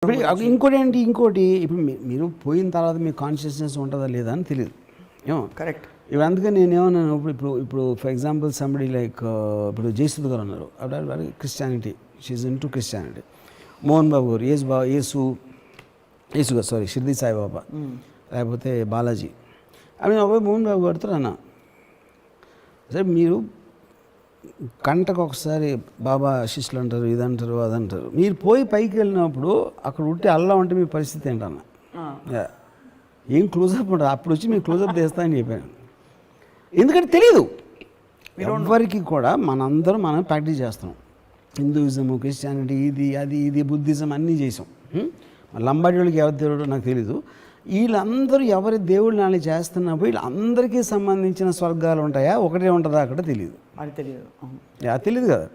ఇంకోటి ఇప్పుడు మీరు పోయిన తర్వాత మీ కాన్షియస్నెస్ ఉంటుందా లేదా అని తెలియదు ఏమో కరెక్ట్. ఇప్పుడు అందుకని నేనేమన్నాను ఇప్పుడు ఫర్ ఎగ్జాంపుల్ సంబడి లైక్ ఇప్పుడు జయసుద్ గారు ఉన్నారు అప్పుడు Christianity she's into Christianity. Mohan Babu గారు యేసు గారు సారీ షిర్దీ సాయిబాబా లేకపోతే బాలాజీ అవి మోహన్ బాబు గారితో అన్నా సరే మీరు గంటకు ఒకసారి బాబా శిష్యులు అంటారు ఇదంటారు అదంటారు మీరు పోయి పైకి వెళ్ళినప్పుడు అక్కడ ఉంటే అల్లా ఉంటే మీ పరిస్థితి ఏంటన్నా ఏం క్లోజప్ ఉంటుంది అప్పుడు వచ్చి మీరు క్లోజప్ చేస్తానని చెప్పాను. ఎందుకంటే తెలియదు ఎవరికి కూడా మనందరం మనం ప్రాక్టీస్ చేస్తున్నాం. హిందూయిజము క్రిస్టియానిటీ ఇది బుద్ధిజం అన్నీ చేసాం. లంబాడి వాళ్ళకి ఎవరి దేవుడో నాకు తెలీదు. వీళ్ళందరూ ఎవరి దేవుళ్ళు నాని చేస్తున్నప్పుడు వీళ్ళందరికీ సంబంధించిన స్వర్గాలు ఉంటాయా ఒకటే ఉంటుందా అక్కడ తెలియదు. అది తెలియదు. అది తెలియదు కదా.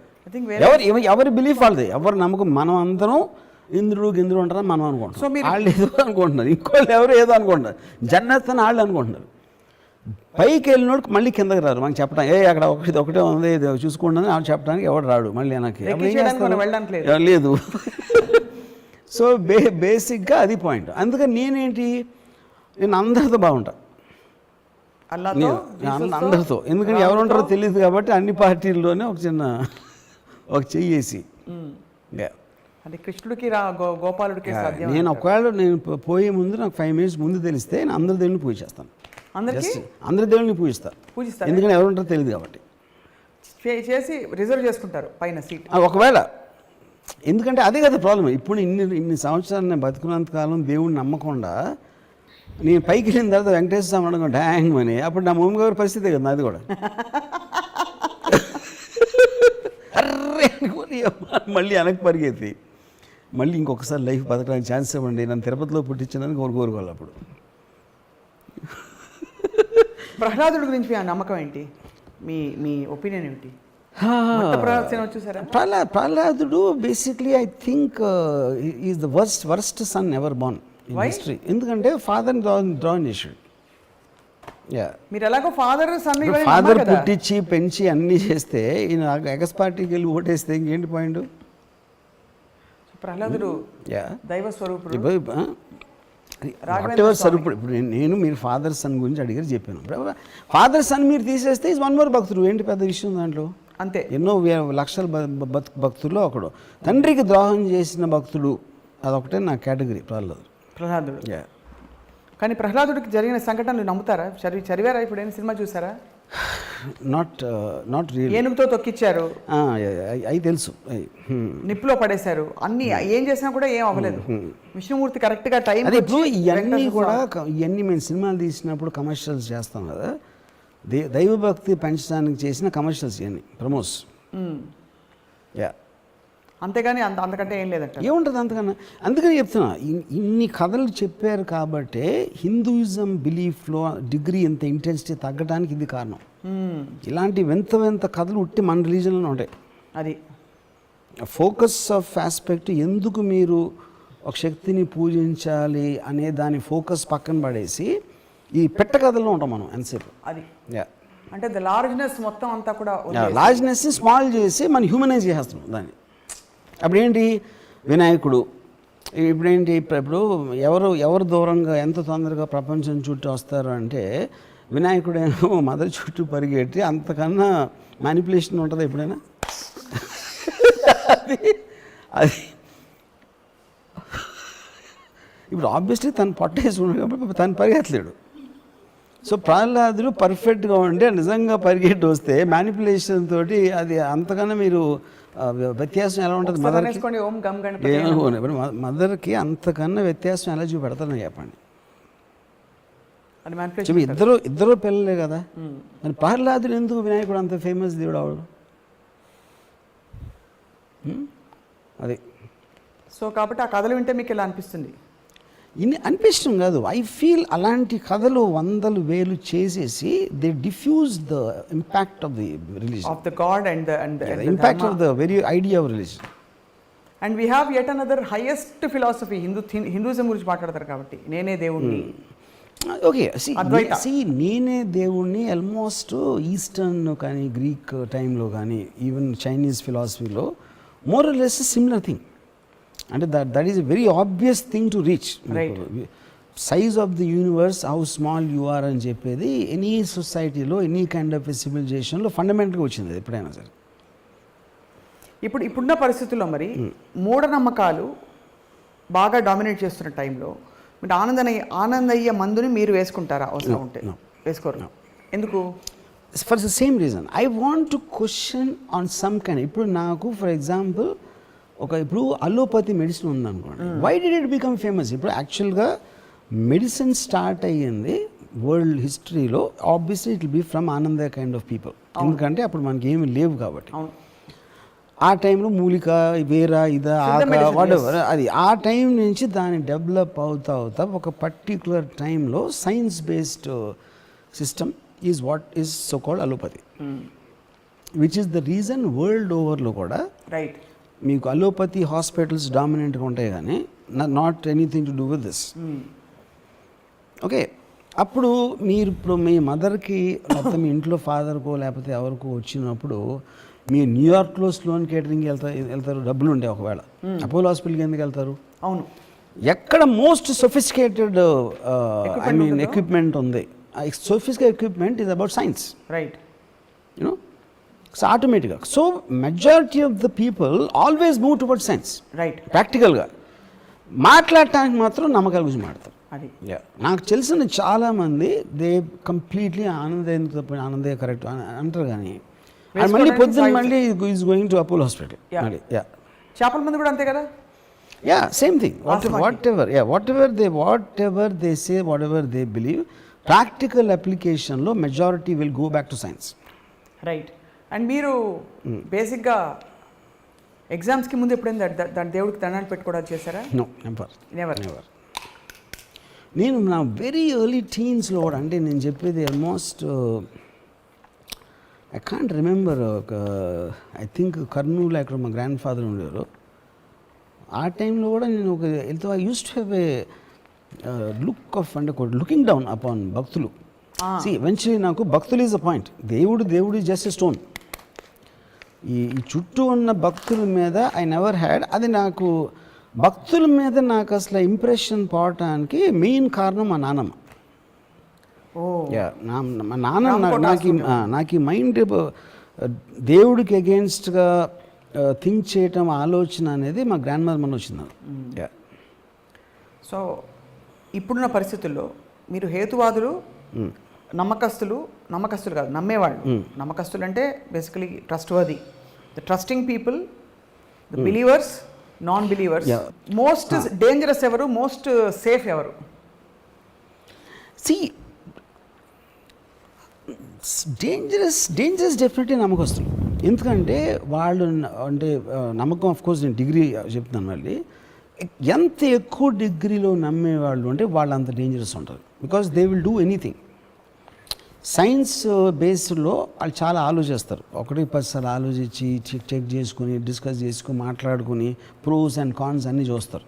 ఎవరి బిలీఫ్ వాళ్ళది ఎవరి నమ్మకం. మనం అందరం ఇంద్రుడు గింద్రుడు ఉంటారని మనం అనుకుంటాం. వాళ్ళు ఏదో అనుకుంటున్నారు, ఇంకోళ్ళు ఎవరు ఏదో అనుకుంటున్నారు. జన్నత్ అని వాళ్ళు అనుకుంటున్నారు. పైకి వెళ్ళినోడు మళ్ళీ కిందకి రారు. మనకి చెప్పడం అక్కడ ఒకటే ఉంది చూసుకోండి అని చెప్పడానికి ఎవడు రాడు మళ్ళీ నాకు లేదు. సో బేసిక్గా అది పాయింట్. అందుకని నేను అందరితో బాగుంటా అందరితో. ఎందుకంటే ఎవరు ఉంటారో తెలియదు కాబట్టి అన్ని పార్టీల్లోనే ఒక చెయ్యేసి కృష్ణుడికి గోపాలుడికి నేను ఒకవేళ నేను పోయే ముందు నాకు 5 minutes ముందు తెలిస్తే నేను అందరి దేవుడిని పూజ చేస్తాను. అందరి దేవుడిని పూజిస్తాను. ఎందుకంటే ఎవరు ఉంటారో తెలియదు కాబట్టి చేసి రిజర్వ్ చేసుకుంటారు పైన సీట్ ఒకవేళ. ఎందుకంటే అదే కదా ప్రాబ్లం. ఇప్పుడు ఇన్ని సంవత్సరాలు నేను బతుకున్నంత కాలం దేవుడిని నమ్మకుండా నేను పైకి వెళ్ళిన తర్వాత వెంకటేశ్వర స్వామి అనుకుంటా హ్యాంగ్ అని అప్పుడు నా మమ్మీ గారి పరిస్థితే కదా అది కూడా. అర్రే అనుకోని మళ్ళీ వెనక్కి పరిగెత్తి మళ్ళీ ఇంకొకసారి లైఫ్ బతకడానికి ఛాన్స్ ఇవ్వండి నన్ను తిరుపతిలో పుట్టించిందని కోరుకోవాలి. అప్పుడు ప్రహ్లాదుడి గురించి ఆ నమ్మకం ఏంటి? మీ ఒపీనియన్ ఏంటి? ప్రహ్లాదుడు basically I think is the worst son ever born in history. ఎందుకంటే ఫాదర్ డ్రాన్ చేసాడు. మీరు ఎలాగో ఫాదర్ పుట్టించి పెంచి అన్నీ చేస్తే ఈయన ఎగస్ పార్టీకి వెళ్ళి ఓటేస్తే ఇంకేంటి పాయింట్? ప్రహ్లాదుడు దైవ స్వరూపుడు, స్వరూపుడు. ఇప్పుడు నేను మీరు ఫాదర్ సన్ గురించి అడిగారు చెప్పాను. ఫాదర్ సన్ మీరు తీసేస్తే ఈజ్ వన్ మోర్ భక్తుడు. ఏంటి పెద్ద విషయం దాంట్లో? అంతే. ఎన్నో లక్షల భక్తుల్లో ఒకడు. తండ్రికి ద్రోహం చేసిన భక్తుడు అదొకటే నా కేటగిరీ ప్రహ్లాదుడు. కానీ ప్రహ్లాదుడికి జరిగిన సంఘటనలు నమ్ముతారా? చదివారా? ఇప్పుడు ఏం సినిమా చూసారా? Not real. ఏనుగుతో తొక్కిచ్చారు, అవి తెలుసు. నిప్పులో పడేశారు, అన్ని ఏం చేసినా కూడా ఏం అవ్వలేదు. విష్ణుమూర్తి కరెక్ట్గా టైం. ఇప్పుడు ఇవన్నీ కూడా ఇవన్నీ మేము సినిమాలు తీసినప్పుడు కమర్షియల్స్ చేస్తాం కదా, దైవభక్తి పెంచడానికి చేసిన కమర్షియల్స్ ఇవన్నీ ప్రమోస్. అంతేగాని అంతకంటే ఏం లేదంట. ఏముంటుంది అంతకన్నా? అందుకని చెప్తున్నా ఇన్ని కథలు చెప్పారు కాబట్టి హిందూయిజం బిలీఫ్లో డిగ్రీ ఇంత ఇంటెన్సిటీ తగ్గడానికి ఇది కారణం. ఇలాంటి వింత కథలు ఉట్టి మన రిలీజన్లోనే ఉంటాయి. అది ఫోకస్ ఆఫ్ ఆస్పెక్ట్. ఎందుకు మీరు ఒక శక్తిని పూజించాలి అనే దాని ఫోకస్ పక్కన పడేసి ఈ పెట్ట కథల్లో ఉంటాం మనం ఎంతసేపు. అది అంటే ద లార్జ్నెస్ మొత్తం అంతా కూడా లార్జ్నెస్ స్మాల్ చేసి మనం హ్యూమనైజ్ చేస్తున్నాం దాన్ని. అప్పుడేంటి వినాయకుడు ఇప్పుడేంటి ఇప్పుడు ఎవరు దూరంగా ఎంత తొందరగా ప్రపంచం చుట్టూ వస్తారు అంటే వినాయకుడేమో మదర్ చుట్టూ పరిగెట్టి అంతకన్నా మ్యానిపులేషన్ ఉంటుందా ఎప్పుడైనా? అది ఇప్పుడు ఆబ్వియస్లీ తను పొట్టేసి ఉన్నాడు కాబట్టి తను పరిగెత్తలేడు. సో ప్రహ్లాదుడు పర్ఫెక్ట్గా ఉంటే నిజంగా పరిగెట్టి వస్తే మ్యానిపులేషన్ తోటి అది అంతకన్నా మీరు వ్యత్యాసం ఎలా ఉంటుంది? మదర్కి అంతకన్నా వ్యత్యాసం ఎలా చూపెడతారని చెప్పండి. ఇద్దరు పిల్లలే కదా. మరి ప్రహ్లాదుడు ఎందుకు వినాయకుడు అంత ఫేమస్ దేవుడు అవడు? అది. సో కాబట్టి ఆ కథలు వింటే మీకు ఇలా అనిపిస్తుంది? అనిపించడం కాదు, ఐ ఫీల్ అలాంటి కథలు 100,000 చేసేసి they diffuse the impact of the religion, of the God and the impact of the very idea of religion. And we have yet another highest philosophy. Hinduism గురించి మాట్లాడతారు కాబట్టి నేనే దేవుణ్ణి. ఓకే, నేనే దేవుణ్ణి ఆల్మోస్ట్ ఈస్టర్న్ కానీ గ్రీక్ టైంలో కానీ ఈవెన్ చైనీస్ ఫిలాసఫీలో more or less similar thing. అంటే that is a very obvious thing to reach. Right. Size of the universe how small you are అని చెప్పేది ఎనీ సొసైటీలో ఎనీ కైండ్ ఆఫ్ సివిలైజేషన్లో ఫండమెంటల్గా వచ్చింది అది ఎప్పుడైనా సరే. ఇప్పుడున్న పరిస్థితుల్లో మరి మూఢనమ్మకాలు బాగా డామినేట్ చేస్తున్న టైంలో మీరు ఆనందయ్య మందుని మీరు వేసుకుంటారా అవసరం ఉంటే? వేసుకోరు. ఎందుకు? For the same reason I want to question on some kind. ఇప్పుడు నాకు ఫర్ ఎగ్జాంపుల్ ఇప్పుడు అలోపతి మెడిసిన్ ఉందనుకోండి, why did it become famous? ఇప్పుడు యాక్చువల్గా మెడిసిన్ స్టార్ట్ అయ్యింది వరల్డ్ హిస్టరీలో obviously it will be from Anandayya kind of people. ఎందుకంటే అప్పుడు మనకి ఏమి లేవు కాబట్టి. ఆ టైంలో మూలిక వేర ఇదా వాటెవర్ అది ఆ టైం నుంచి దాన్ని డెవలప్ అవుతా ఒక పర్టికులర్ టైంలో science based system is what is so called allopathy, which is the reason world ఓవర్లో కూడా రైట్ మీకు అలోపతి హాస్పిటల్స్ డామినెంట్గా ఉంటాయి కానీ not anything to do with this. Okay, అప్పుడు మీరు ఇప్పుడు మీ మదర్కి లేకపోతే మీ ఇంట్లో ఫాదర్కో లేకపోతే ఎవరికో వచ్చినప్పుడు మీరు న్యూయార్క్లో స్లోన్ కేటరింగ్కి వెళ్తారు, డబ్బులు ఉంటాయి. ఒకవేళ అపోలో హాస్పిటల్కి ఎందుకు వెళ్తారు? అవును, ఎక్కడ most sophisticated I mean equipment ఉంది. Sophisticated equipment is about science, right? You know, so ఆటోమేటిక్గా so majority of the people always move toward science. Right. ప్రాక్టికల్గా మాట్లాడటానికి మాత్రం నమ్మకాల గురించి మాట్లాడతారు. అది నాకు తెలిసిన చాలామంది దే కంప్లీట్లీ ఆనందయ్య కరెక్ట్ అంటారు, కానీ మళ్ళీ పొద్దున్న మళ్ళీ is going to Apollo hospital. చేపల మంది కూడా అంతే కదా. Ya, same thing. Whatever they say, whatever they believe, practical అప్లికేషన్లో majority will go back to science. Right. And మీరు బేసిక్గా ఎగ్జామ్స్కి ముందు ఎప్పుడైనా దాని దేవుడికి దండాలు పెట్టుకోవడానికి చేశారా? No, never. నేను నా వెరీ ఎర్లీ టీన్స్లో కూడా, అంటే నేను చెప్పేది almost I can't remember, I think Kurnool అక్కడ మా గ్రాండ్ ఫాదర్ ఉండేవారు. ఆ టైంలో కూడా నేను I use to have a look of, అంటే లుకింగ్ డౌన్ అపాన్ భక్తులు. ఎవెన్చువలీ నాకు భక్తులు ఈజ్ అ పాయింట్, దేవుడు ఈజ్ జస్ట్ ఎ స్టోన్. ఈ చుట్టూ ఉన్న భక్తుల మీద ఐ నెవర్ హ్యాడ్, అది నాకు భక్తుల మీద నాకు అసలు ఇంప్రెషన్ పోవటానికి మెయిన్ కారణం మా నాన్నమ్మ. మా నాన్న నాకు ఈ మైండ్ దేవుడికి అగేన్స్ట్గా థింక్ చేయటం ఆలోచన అనేది మా గ్రాండ్ మదర్ మన వచ్చింది. సో ఇప్పుడున్న పరిస్థితుల్లో మీరు హేతువాదులు, నమ్మకస్తులు కాదు, నమ్మేవాళ్ళు. నమ్మకస్తులు అంటే basically trustworthy, the trusting people, the believers, non believers. Most dangerous ఎవరు, మోస్ట్ సేఫ్ ఎవరు? డేంజరస్ డెఫినెట్లీ నమ్మకస్తులు. ఎందుకంటే వాళ్ళు అంటే నమ్మకం, ఆఫ్ కోర్స్ నేను డిగ్రీ చెప్తున్నాను మళ్ళీ, ఎంత ఎక్కువ డిగ్రీలో నమ్మేవాళ్ళు అంటే వాళ్ళు అంత డేంజరస్ ఉంటారు. Because they will do anything. Science బేస్డ్లో వాళ్ళు చాలా ఆలోచిస్తారు, 1-10 సార్లు ఆలోచించి చెక్ చేసుకుని డిస్కస్ చేసుకుని మాట్లాడుకుని ప్రోస్ అండ్ కాన్స్ అన్నీ చూస్తారు.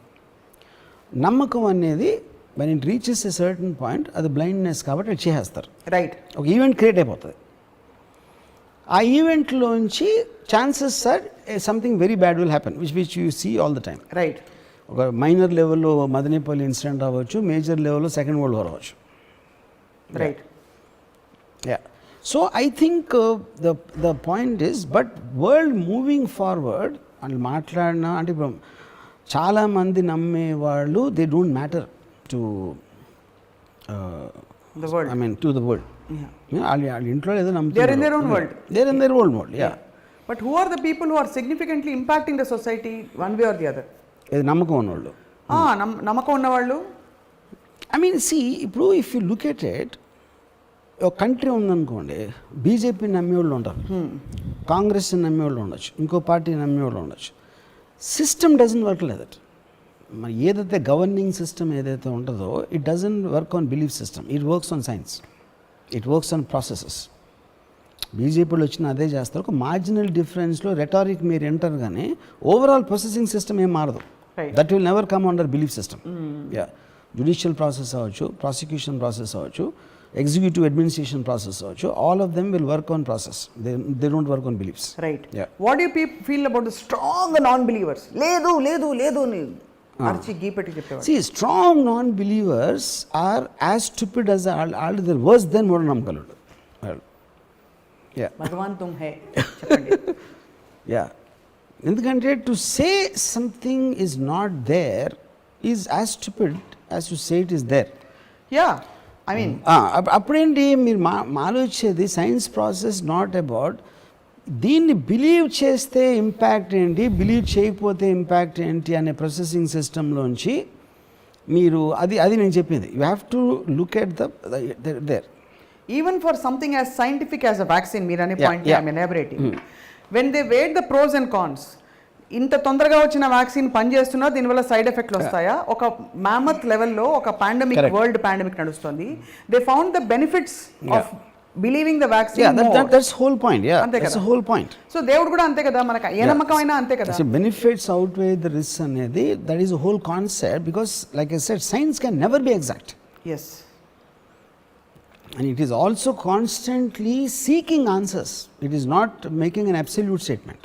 నమ్మకం అనేది when it reaches a certain point, అది బ్లైండ్నెస్ కాబట్టి అది చేసేస్తారు. రైట్. ఒక ఈవెంట్ క్రియేట్ అయిపోతుంది. ఆ ఈవెంట్లోంచి chances or something very bad will happen, which you see all the time. Right. ఒక మైనర్ లెవెల్లో మదనపల్లి ఇన్సిడెంట్ అవ్వచ్చు, మేజర్ లెవెల్లో సెకండ్ వరల్డ్ వార్ అవ్వచ్చు. Right. Ya, so I think the point is, but world moving forward అని మాట్లాడినా అంటే ఇప్పుడు చాలామంది నమ్మేవాళ్ళు they don't matter to the world. I mean to the world. వాళ్ళ ఇంట్లో ఏదో నమ్ముతారు. They are in their own world. They are in their own world. Yeah. But who are the people who are significantly impacting the society one way or the other? ఇది నమ్మకం ఉన్నవాళ్ళు. నమ్మకం ఉన్నవాళ్ళు. I mean see, ఇప్పుడు if you look at it, ఒక country ఉందనుకోండి, BJP నమ్మేవాళ్ళు ఉంటారు, కాంగ్రెస్ నమ్మేవాళ్ళు ఉండొచ్చు, ఇంకో పార్టీ నమ్మేవాళ్ళు ఉండొచ్చు. System doesn't work like that. మరి ఏదైతే గవర్నింగ్ సిస్టమ్ ఏదైతే ఉంటుందో, it doesn't work on belief system, it works on science, it works on processes. బీజేపీలో వచ్చిన అదే చేస్తారు. ఒక మార్జినల్ డిఫరెన్స్లో రెటారిక్ మీరు ఎంటర్, కానీ ఓవరాల్ ప్రాసెసింగ్ సిస్టమ్ ఏం మారదు. That will never come under belief system. Yeah, judicial process అవ్వచ్చు, ప్రాసిక్యూషన్ ప్రాసెస్ అవ్వచ్చు, ఎగ్జిక్యూటివ్ అడ్మినిస్ట్రేషన్ ప్రాసెస్ అవ్వచ్చు, all of them will work on process, they don't work on beliefs. Right. Yeah. What you feel about the strong non believers? లేదు లేదు లేదు అని అరిచి గీపెట్టి చెప్పేవాడు. See, strong non-believers are as stupid as all the worse than మూఢనమ్మకాలు. Yeah. భగవాన్ తుమ్ హే చెప్పండి. Yeah. ఎందుకంటే to say something is not there is as stupid as to say it is there. Ya, I mean అప్పుడేంటి మీరు ఆలోచించేది science process not about దీన్ని believe చేస్తే impact ఏంటి, believe చేయకపోతే ఇంపాక్ట్ ఏంటి అనే ప్రాసెసింగ్ సిస్టంలోంచి మీరు అది నేను చెప్పింది. You have to look at there. Even for something as scientific as a vaccine, మీరు అనే point yeah. I'm elaborating. When they weigh the pros and cons, ఇంత తొందరగా వచ్చిన వ్యాక్సిన్ పనిచేస్తున్నా దీనివల్ల సైడ్ ఎఫెక్ట్లు వస్తాయా? ఒక మ్యామత్ లెవెల్లో ఒక పాండమిక్, వరల్డ్ పాండమిక్ నడుస్తుంది. They found the benefits of believing the vaccine. That's whole point. That's whole point. So దేవుడు కూడా అంతే కదా, మనకు ఏ నమ్మకమైనా అంతే కదా. బెనిఫిట్స్ అవుట్వే ద రిస్క్ అనేది that is whole concept. Because like I said, science can never be exact. Yes. And it is also constantly seeking answers. It is not making an absolute statement.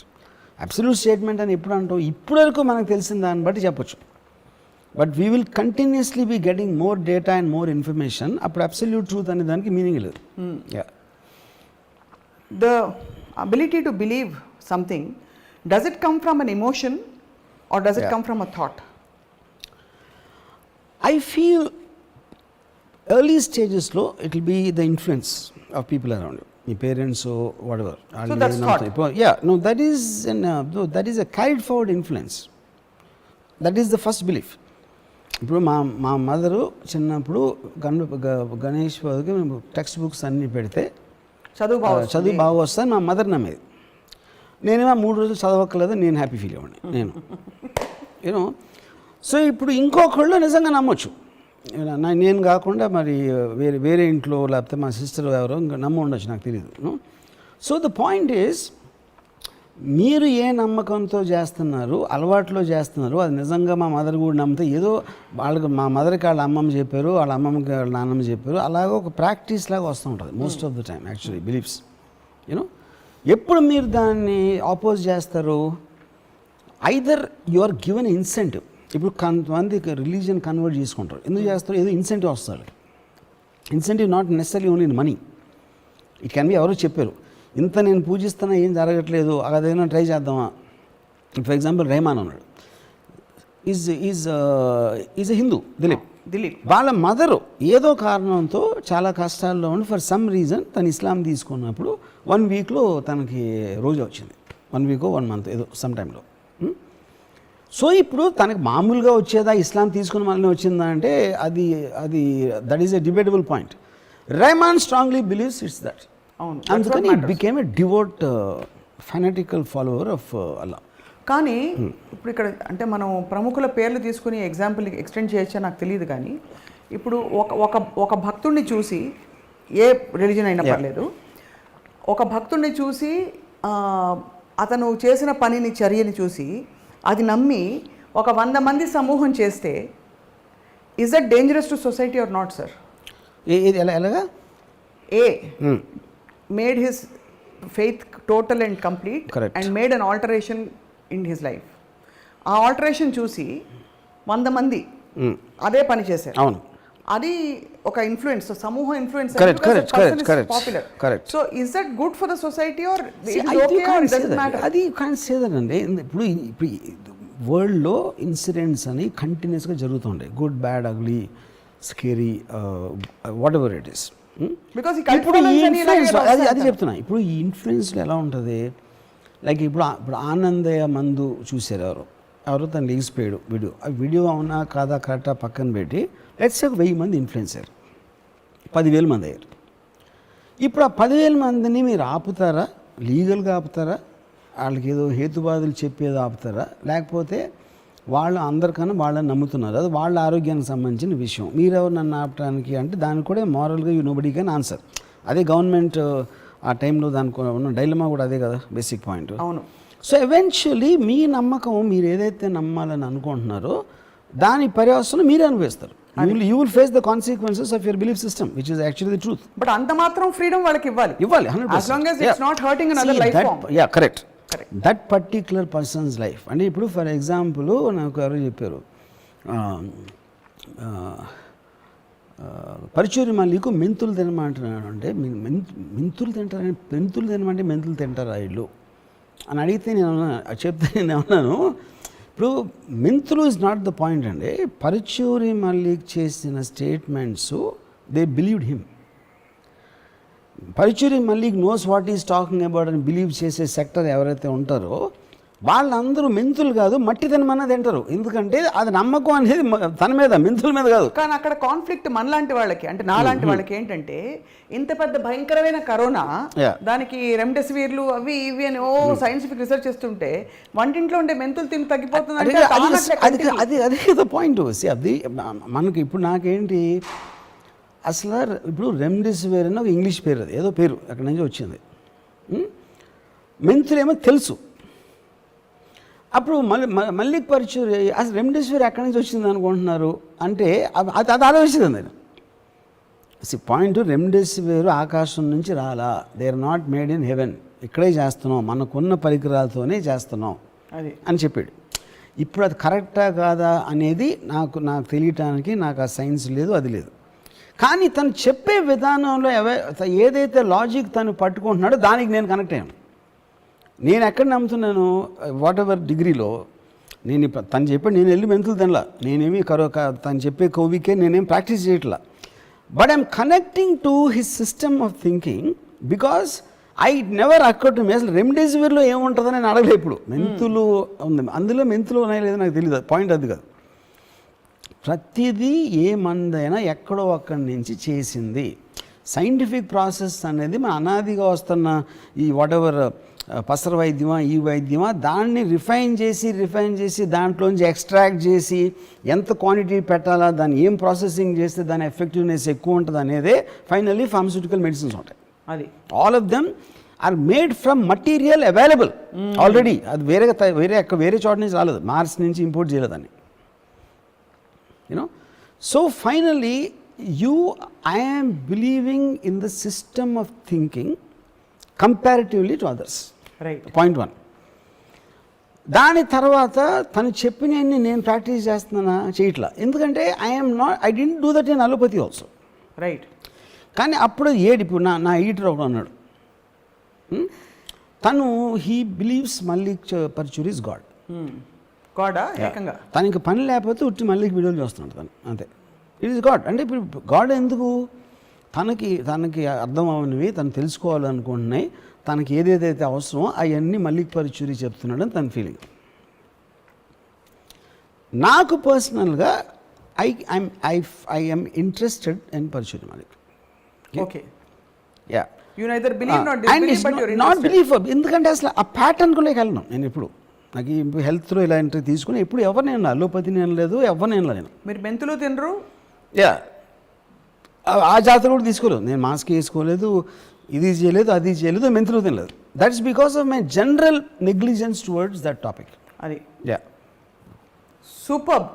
Absolute statement అని ఎప్పుడు అంటాం, ఇప్పటి వరకు మనకు తెలిసిన దాన్ని బట్టి చెప్పొచ్చు. But we will continuously be getting more data and more information. అప్పుడు అబ్సల్యూట్ ట్రూత్ అనే దానికి మీనింగ్ లేదు. The ability to believe something, does it come from an emotion or does it come from a thought? I feel early stages లో it will be the influence of people around you, your parents or whatever. So that's thought. Yeah, no, that is that is a carried forward influence. That is the first belief. ఇప్పుడు మా mother చిన్నప్పుడు గణేష్ బాబుకి మేము text books అన్నీ పెడితే చదువు బాగా వస్తాను మా మదర్ నమ్మేది. నేనేమో 3 రోజులు చదవక్కర్లేదు, నేను హ్యాపీ ఫీల్ అవ్వండి నేను యూనో. సో ఇప్పుడు ఇంకొకళ్ళు నిజంగా నమ్మొచ్చు, నేను కాకుండా మరి వేరే ఇంట్లో లేకపోతే మా సిస్టర్ ఎవరో ఇంకా నమ్మ ఉండొచ్చు, నాకు తెలియదు. సో ద పాయింట్ ఈజ్, మీరు ఏ నమ్మకంతో చేస్తున్నారు, అలవాట్లో చేస్తున్నారు, అది నిజంగా మా మదర్ కూడా నమ్మితే ఏదో వాళ్ళకి, మా మదర్కి వాళ్ళ అమ్మమ్మ చెప్పారు, వాళ్ళ అమ్మమ్మకి వాళ్ళ నాన్నమ్మ చెప్పారు, అలాగే ఒక ప్రాక్టీస్ లాగా వస్తూ ఉంటుంది most of the time actually beliefs you know. ఎప్పుడు మీరు దాన్ని ఆపోజ్ చేస్తారు, either you are given incentive. ఇప్పుడు కొంతమంది రిలీజియన్ కన్వర్ట్ చేసుకుంటారు, ఎందుకు చేస్తారు, ఏదో ఇన్సెంటివ్ వస్తారు. Incentive not necessary only in money, it can be ఎవరో చెప్పారు, ఇంత నేను పూజిస్తున్నా ఏం జరగట్లేదు, అదేదైనా ట్రై చేద్దామా. ఫర్ ఎగ్జాంపుల్ రెహమాన్ ఉన్నాడు, ఈజ్ ఎ హిందూ, దిలీప్. వాళ్ళ మదరు ఏదో కారణంతో చాలా కష్టాల్లో ఉండి ఫర్ సమ్ రీజన్ తను ఇస్లాం తీసుకున్నప్పుడు 1 వీక్లో తనకి రోజు వచ్చింది, 1 వీక్ 1 మంత్ ఏదో సమ్ టైంలో. సో ఇప్పుడు తనకి మామూలుగా వచ్చేదా, ఇస్లాం తీసుకున్న మళ్ళీ వచ్చిందా అంటే అది అది that is a debatable point. Rahman strongly believes it's that. అందుకని it became a devout fanatical follower of Allah. కానీ ఇప్పుడు ఇక్కడ అంటే మనం ప్రముఖుల పేర్లు తీసుకుని ఎగ్జాంపుల్ ఎక్స్టెండ్ చేయొచ్చా నాకు తెలియదు, కానీ ఇప్పుడు ఒక భక్తుడిని చూసి, ఏ రిలీజన్ అయినా పర్లేదు, ఒక భక్తుడిని చూసి అతను చేసిన పనిని, చర్యని చూసి అది నమ్మి ఒక 100 మంది సమూహం చేస్తే, is that dangerous to society or not sir? ఎలాగా? He made his faith total and complete and made an alteration in his life. ఆ ఆల్టరేషన్ చూసి 100 మంది అదే పని చేశారు. అవును, అది ఒక ఇన్ఫ్లుయెన్స్, సమూహ influence. Popular. So is that good for the society or అది కాన్ సే దట్ అండి. ఇప్పుడు వరల్డ్లో ఇన్సిడెంట్స్ అని కంటిన్యూస్గా జరుగుతుంటాయి, good, bad, ugly, scary, what ever it is. ఇప్పుడు ఈ ఇన్ఫ్లుయెన్స్ అది చెప్తున్నా. ఇప్పుడు ఈ ఇన్ఫ్లుయెన్స్లో ఎలా ఉంటుంది, లైక్ ఇప్పుడు ఆనందయ్య మందు చూసారు ఎవరో తను లేచిపోయాడు వీడియో, ఆ వీడియో అవునా కాదా కరెక్టా పక్కన పెట్టి లెట్స్ ఒక 1000 మంది ఇన్ఫ్లుయెన్స్ అయ్యారు, 10,000 మంది అయ్యారు. ఇప్పుడు ఆ 10,000 మందిని మీరు ఆపుతారా, లీగల్గా ఆపుతారా, వాళ్ళకి ఏదో హేతువాదులు చెప్పేది ఆపుతారా, లేకపోతే వాళ్ళు అందరికన్నా వాళ్ళని నమ్ముతున్నారు, అది వాళ్ళ ఆరోగ్యానికి సంబంధించిన విషయం, మీరెవరు నన్ను ఆపడానికి అంటే దానికి కూడా మారల్గా నోబడీ కెన్ ఆన్సర్. అదే గవర్నమెంట్ ఆ టైంలో దానికి ఉన్న డైలమా కూడా అదే కదా బేసిక్ పాయింట్. అవును. సో ఎవెన్చువలీ మీ నమ్మకం మీరు ఏదైతే నమ్మాలని అనుకుంటున్నారో దాని పర్యవసనం మీరే అనుభవిస్తారు. You will face the consequences of your belief system, which is actually the truth. But అంత మాత్రం ఫ్రీడమ్ వాళ్ళకి ఇవ్వాలి, 100%. as long as it's not hurting another life form. Correct. That particular person's life. అంటే ఇప్పుడు ఫర్ ఎగ్జాంపుల్ నాకు ఎవరో చెప్పారు, పరుచూరి మల్లికు మెంతులు తినమంటున్నాడు అంటే మెంతులు తినమంటే మెంతులు తింటారా వీళ్ళు అని అడిగితే నేను అన్నాను, ఇప్పుడు మెంతులు ఇస్ నాట్ ద పాయింట్ అండి. పరుచూరి మల్లిక్ చేసిన statements they believed him. Paruchuri Mallik knows what is talking about అని బిలీవ్ చేసే సెక్టర్ ఎవరైతే ఉంటారో వాళ్ళందరూ మెంతులు కాదు మట్టి తినమన్నా తింటారు, ఎందుకంటే అది నమ్మకం అనేది తన మీద, మెంతుల మీద కాదు. కానీ అక్కడ కాన్ఫ్లిక్ట్ మనలాంటి వాళ్ళకి, అంటే నాలాంటి వాళ్ళకి ఏంటంటే, ఇంత పెద్ద భయంకరమైన కరోనా, దానికి రెమ్డెసివిర్లు అవి ఇవి అని సైంటిఫిక్ రీసెర్చ్ చేస్తుంటే వంటింట్లో ఉండే మెంతులు తిని తగ్గిపోతుంది. అది పాయింట్. అది మనకి ఇప్పుడు నాకేంటి అసలు ఇప్పుడు రెమ్డెసివిర్ అని ఒక ఇంగ్లీష్ పేరు, అది ఏదో పేరు అక్కడి నుంచి వచ్చింది. మెంతులేమో తెలుసు. అప్పుడు మల్లిక్ పరుచూరి అసలు రెమ్డెసివిర్ ఎక్కడి నుంచి వచ్చింది అనుకుంటున్నారు అంటే అది ఆలోచించింది నేను. పాయింట్, రెమ్డెసివిర్ ఆకాశం నుంచి రాలా, they are not made in heaven, ఇక్కడే చేస్తున్నాం, మనకున్న పరికరాలతోనే చేస్తున్నాం అని చెప్పాడు. ఇప్పుడు అది కరెక్టా కాదా అనేది నాకు తెలియటానికి నాకు ఆ సైన్స్ లేదు, అది లేదు. కానీ తను చెప్పే విధానంలో ఏదైతే లాజిక్ తను పట్టుకుంటున్నాడో దానికి నేను కనెక్ట్ అయ్యాను. నేను ఎక్కడ నమ్ముతున్నాను, వాట్ ఎవర్ డిగ్రీలో నేను తను చెప్పాడు, నేను వెళ్ళి మెంతులు తినలా, నేనేమి తను చెప్పే కోవికే నేనేం ప్రాక్టీస్ చేయట్లా, but I'm connecting to his system of thinking because I never occur to me. అసలు రెమ్డెసివిర్లో ఏముంటుందని నేను అడగలేదు ఇప్పుడు. మెంతులు ఉంది, అందులో మెంతులు ఉన్నాయో లేదో నాకు తెలియదు, పాయింట్ అది కాదు. ప్రతిదీ ఏ మందైనా ఎక్కడో అక్కడి నుంచి చేసింది. సైంటిఫిక్ ప్రాసెస్ అనేది మన అనాదిగా వస్తున్న ఈ వాట్ ఎవర్ పసర వైద్యమా ఈ వైద్యమా దాన్ని రిఫైన్ చేసి దాంట్లోంచి ఎక్స్ట్రాక్ట్ చేసి ఎంత క్వాంటిటీ పెట్టాలా, దాన్ని ఏం ప్రాసెసింగ్ చేస్తే దాని ఎఫెక్టివ్నెస్ ఎక్కువ ఉంటుంది అనేదే ఫైనల్లీ ఫార్మస్యూటికల్ మెడిసిన్స్ ఉంటాయి. అది all of them are made from material available already. అది వేరే చోట నుంచి రాలేదు, మార్స్ నుంచి ఇంపోర్ట్ చేయలేదని. You know, so finally I am believing in the system of thinking comparatively to others. Right. Point 1. దాని తర్వాత తను చెప్పినవన్నీ నేను ప్రాక్టీస్ చేస్తున్నానా చేయట్లా, ఎందుకంటే I don't do that in allopathy also. Right. కానీ అప్పుడు ఇప్పుడు నా ఎడిటర్ ఒకడు అన్నాడు, తను he believes Mallik Paruchuri is god. గాడా ఏకంగా తనకి పని లేకపోతే ఉట్టి మల్లిక్ వీడియోలు చూస్తున్నాడు తను, అంతే. It is God. అంటే ఇప్పుడు గాడ్ ఎందుకు, తనకి అర్థం అవనివి తను తెలుసుకోవాలనుకుంటున్నాయి, తనకి ఏదేదైతే అవసరమో అవన్నీ మల్లిక్ పరుచూరి చెప్తున్నాడని తన ఫీలింగ్. నాకు పర్సనల్గా I am interested in Paruchuri Mallik. Okay. Yeah, you neither believe not disbelieve but you are not believe, ఎందుకంటే అసలు ఆ ప్యాటర్న్ కూడా వెళ్ళను నేను. ఇప్పుడు నాకు ఈ హెల్త్లో ఇలాంటివి తీసుకుని ఎప్పుడు ఎవరిని అలోపతి నేను లేదు, ఎవరిని నేను. మీరు మెంతులు తినరు? యా, ఆ జాతర కూడా తీసుకోలేదు నేను, మాస్క్ వేసుకోలేదు, ఇది చేయలేదు, అది చేయలేదు, మెంతులు తినలేదు. That's because of my general negligence towards that topic. అది యా, సూపర్.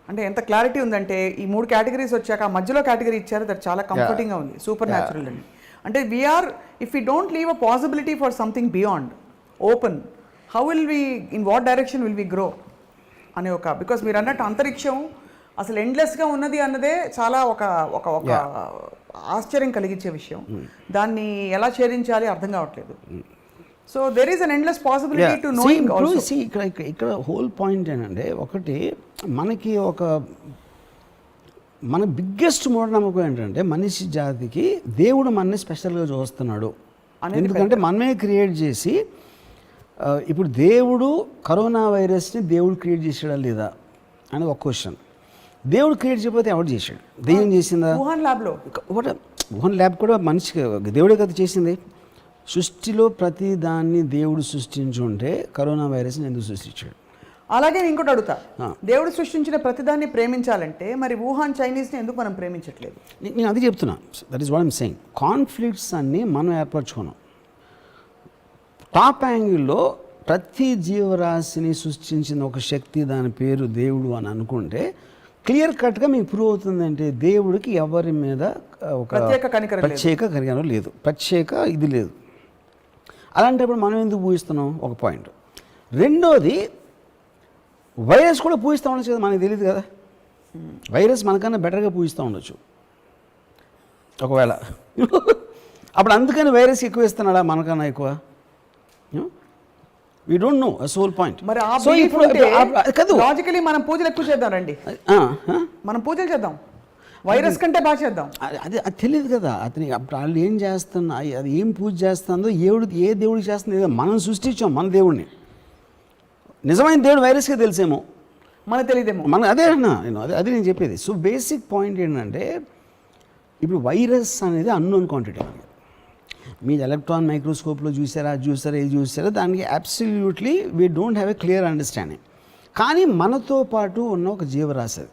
అంటే ఎంత క్లారిటీ ఉందంటే ఈ 3 కేటగిరీస్ వచ్చాక ఆ మధ్యలో కేటగిరీ ఇచ్చారు, దట్ చాలా కంఫర్టింగ్గా ఉంది. సూపర్ న్యాచురల్ అండి. అంటే we're, if you don't leave a possibility for something beyond open, how will we, in what direction will we grow అనే ఒక, బికాస్ మీరు అన్నట్టు అంతరిక్షం అసలు ఎండ్లెస్గా ఉన్నది అన్నదే చాలా ఒక ఆశ్చర్యం కలిగించే విషయం. దాన్ని ఎలా ఛేదించాలి అర్థం కావట్లేదు. So there is an endless possibility to knowing also. ఇక్కడ హోల్ పాయింట్ ఏంటంటే, ఒకటి మనకి మన బిగ్గెస్ట్ మూఢనమ్మకం ఏంటంటే మనిషి జాతికి దేవుడు మనని స్పెషల్గా చూస్తున్నాడు. ఎందుకంటే మనమే క్రియేట్ చేసి, ఇప్పుడు దేవుడు కరోనా వైరస్ని దేవుడు క్రియేట్ చేసాడా లేదా అని ఒక క్వశ్చన్. దేవుడు క్రియేట్ చేయకపోతే ఎవరు చేశాడు? దెయ్యం చేసిందా? వుహాన్ ల్యాబ్ కూడా మనిషికి దేవుడే కదా చేసింది. సృష్టిలో ప్రతి దాన్ని దేవుడు సృష్టించుంటే కరోనా వైరస్ని ఎందుకు సృష్టించాడు? అలాగే ఇంకోటి అడుగుతా, దేవుడు సృష్టించిన ప్రతిదాన్ని ప్రేమించాలంటే మరి వుహాన్ చైనీస్ని ఎందుకు మనం ప్రేమించట్లేదు? నేను అది చెప్తున్నా. That is what I'm saying. Conflicts అన్నీ మనం ఏర్పరచుకున్నాం. టాప్ యాంగిల్లో ప్రతి జీవరాశిని సృష్టించిన ఒక శక్తి, దాని పేరు దేవుడు అని అనుకుంటే క్లియర్ కట్గా మీకు ప్రూవ్ అవుతుందంటే దేవుడికి ఎవరి మీద ఒక ప్రత్యేక కనికరం లేదు. ప్రత్యేక కనికరం లేదు, ప్రత్యేక ఇది లేదు. అలాంటప్పుడు మనం ఎందుకు పూజిస్తున్నాం? ఒక పాయింట్. రెండోది, వైరస్ కూడా పూజిస్తూ ఉండొచ్చు కదా, మనకు తెలియదు కదా. వైరస్ మనకన్నా బెటర్గా పూజిస్తూ ఉండొచ్చు ఒకవేళ. అప్పుడు అందుకని వైరస్ ఎక్కువ ఇస్తున్నాడా మనకన్నా ఎక్కువ? We don't know, that's whole point. మరి ఆ సో belief ఇప్పుడు ఉంటే కాదు, లాజికలీ మనం పూజలు ఎక్కువ చేద్దాం రండి, మనం పూజలు చేద్దాం, వైరస్ కంటే బాగా చేద్దాం. అది అది తెలియదు కదా అతనికి. అప్పుడు వాళ్ళు ఏం చేస్తున్నా, అది ఏం పూజ చేస్తుందో, ఏ దేవుడికి చేస్తుందో ఏదో మనం సృష్టించాం మన దేవుడిని. నిజమైన దేవుడు వైరస్కే తెలిసేమో, మనకు తెలియదేమో. అదే అన్నా నేను, అది నేను చెప్పేది. సో బేసిక్ పాయింట్ ఏంటంటే, ఇప్పుడు వైరస్ అనేది అన్నోన్ క్వాంటిటీ. మీరు ఎలక్ట్రాన్ మైక్రోస్కోప్లో చూసారా, ఇది చూసారా, దానికి absolutely we don't have a clear understanding. కానీ మనతో పాటు ఉన్న ఒక జీవరాశి అది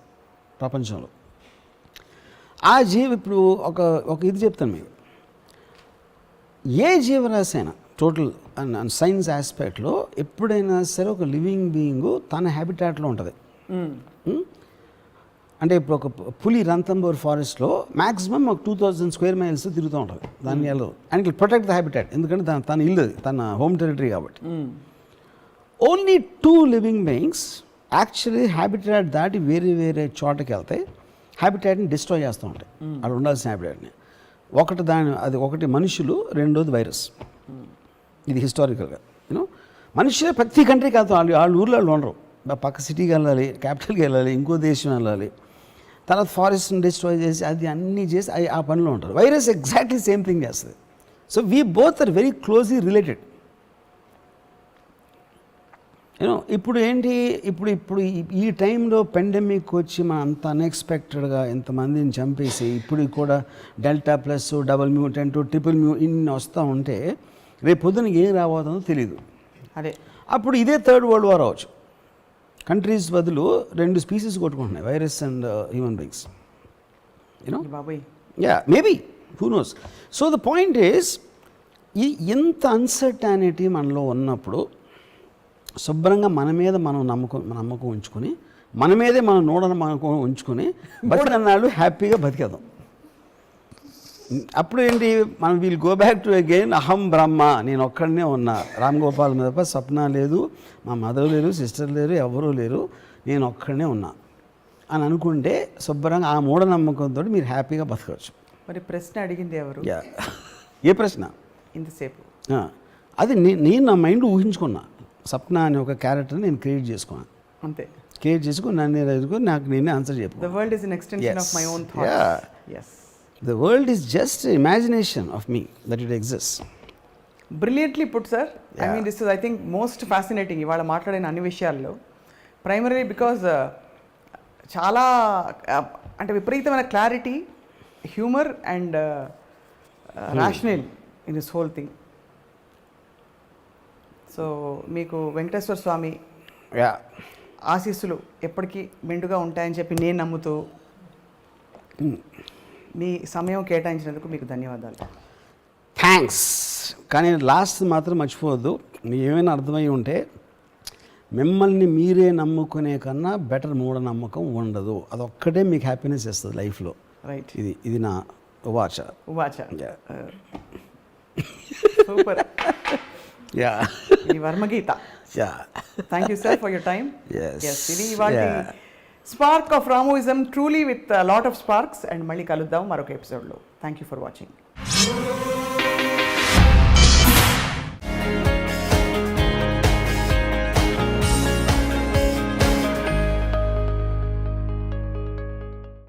ప్రపంచంలో. ఆ ఇప్పుడు ఒక ఇది చెప్తాను మీకు. ఏ జీవరాశి అయినా టోటల్ సైన్స్ ఆస్పెక్ట్లో ఎప్పుడైనా సరే ఒక లివింగ్ బీయింగ్ తన హ్యాబిటాట్లో ఉంటుంది. అంటే ఇప్పుడు ఒక పులి రంతంబోర్ ఫారెస్ట్లో మ్యాక్సిమం ఒక 2000 స్క్వేర్ మైల్స్ తిరుగుతూ ఉంటుంది. దానికి వెళ్ళదు, అండ్ ప్రొటెక్ట్ ద హ్యాబిటాట్, ఎందుకంటే తన ఇల్లు అది, తన హోమ్ టెరిటరీ కాబట్టి. Only 2 living beings actually habitat దాటి వేరే చోటకి వెళ్తాయి, హ్యాబిటాట్ని డిస్ట్రాయ్ చేస్తూ ఉంటాయి, అక్కడ ఉండాల్సిన హ్యాబిటాట్ని. ఒకటి మనుషులు, రెండోది వైరస్. ఇది హిస్టారికల్గా మనుషులే ప్రతి కంట్రీకి వెళ్తాం. వాళ్ళ ఊర్లో వాళ్ళు ఉండరు, పక్క సిటీకి వెళ్ళాలి, క్యాపిటల్కి వెళ్ళాలి, ఇంకో దేశం వెళ్ళాలి, తర్వాత ఫారెస్ట్ని డిస్ట్రాయ్ చేసి అది అన్నీ చేసి ఆ పనిలో ఉంటారు. వైరస్ ఎగ్జాక్ట్లీ సేమ్ థింగ్ చేస్తుంది. So we both are very closely related. ఇప్పుడు ఏంటి, ఇప్పుడు ఈ టైంలో పెండమిక్ వచ్చి మనం అంత అన్ఎక్స్పెక్టెడ్గా ఎంతమందిని చంపేసి ఇప్పుడు కూడా delta plus, double mutant, triple ఇన్ని వస్తూ ఉంటే రేపు పొద్దున ఏం రాబోతుందో తెలియదు. అదే అప్పుడు ఇదే థర్డ్ వరల్డ్ వార్ అవ్వచ్చు. కంట్రీస్ బదులు 2 స్పీసీస్ కొట్టుకుంటున్నాయి, వైరస్ అండ్ హ్యూమన్ బీయింగ్స్. బాబాయ్ maybe, who knows. So the point is, ఎంత అన్సర్టానిటీ మనలో ఉన్నప్పుడు శుభ్రంగా మన మీద మనం నమ్మకం ఉంచుకొని, మన మీదే మనం నమ్మకం ఉంచుకొని బతికన్నాళ్ళు హ్యాపీగా బతికేద్దాం. అప్పుడు ఏంటి, మనం we'll go back to again అహం బ్రహ్మ, నేను ఒక్కడనే ఉన్నా, రామ్ గోపాల్ మీద స్వప్న లేదు, మా మదర్ లేరు, సిస్టర్ లేరు, ఎవరూ లేరు, నేను ఒక్కడనే ఉన్నా అని అనుకుంటే శుభ్రంగా ఆ మూఢనమ్మకంతో మీరు హ్యాపీగా బతకవచ్చు. మరి ప్రశ్న అడిగింది ఎవరు? ఏ ప్రశ్న? ఇంతసేపు అది నేను నా మైండ్ ఊహించుకున్నా. సప్న అనే ఒక క్యారెక్టర్ని నేను క్రియేట్ చేసుకున్నాను, అంతే. క్రియేట్ చేసుకుని నన్ను ఎదుర్కొని నాకు నేనే ఆన్సర్ చెప్పాను. The world is an extension of my own thoughts. Yes. The world is just imagination of me that it exists. Brilliantly put, sir. I mean, this is, I think, most fascinating. ఇవాళ మాట్లాడిన అన్ని విషయాల్లో primary because చాలా అంటే విపరీతమైన clarity, humour and rational in this whole thing. So మీకు వెంకటేశ్వర స్వామి ఆశీస్సులు ఎప్పటికీ మెండుగా ఉంటాయని చెప్పి నేను నమ్ముతూ మీ సమయం కేటాయించినందుకు మీకు ధన్యవాదాలు. థ్యాంక్స్. కానీ లాస్ట్ మాత్రం మర్చిపోవద్దు, మీకు ఏమైనా అర్థమై ఉంటే, మిమ్మల్ని మీరే నమ్ముకునే కన్నా బెటర్ మూఢనమ్మకం ఉండదు. అదొక్కటే మీకు హ్యాపీనెస్ ఇస్తుంది లైఫ్లో. రైట్. ఇది నా ఉవాచ. సూపర్. ఈ వర్మగీత. Thank you sir for your time. ఇది ఇవాళ spark of Ramoism, truly with lot of sparks. And మళ్ళీ కలుద్దాం మరొక ఎపిసోడ్లో. Thank you for watching.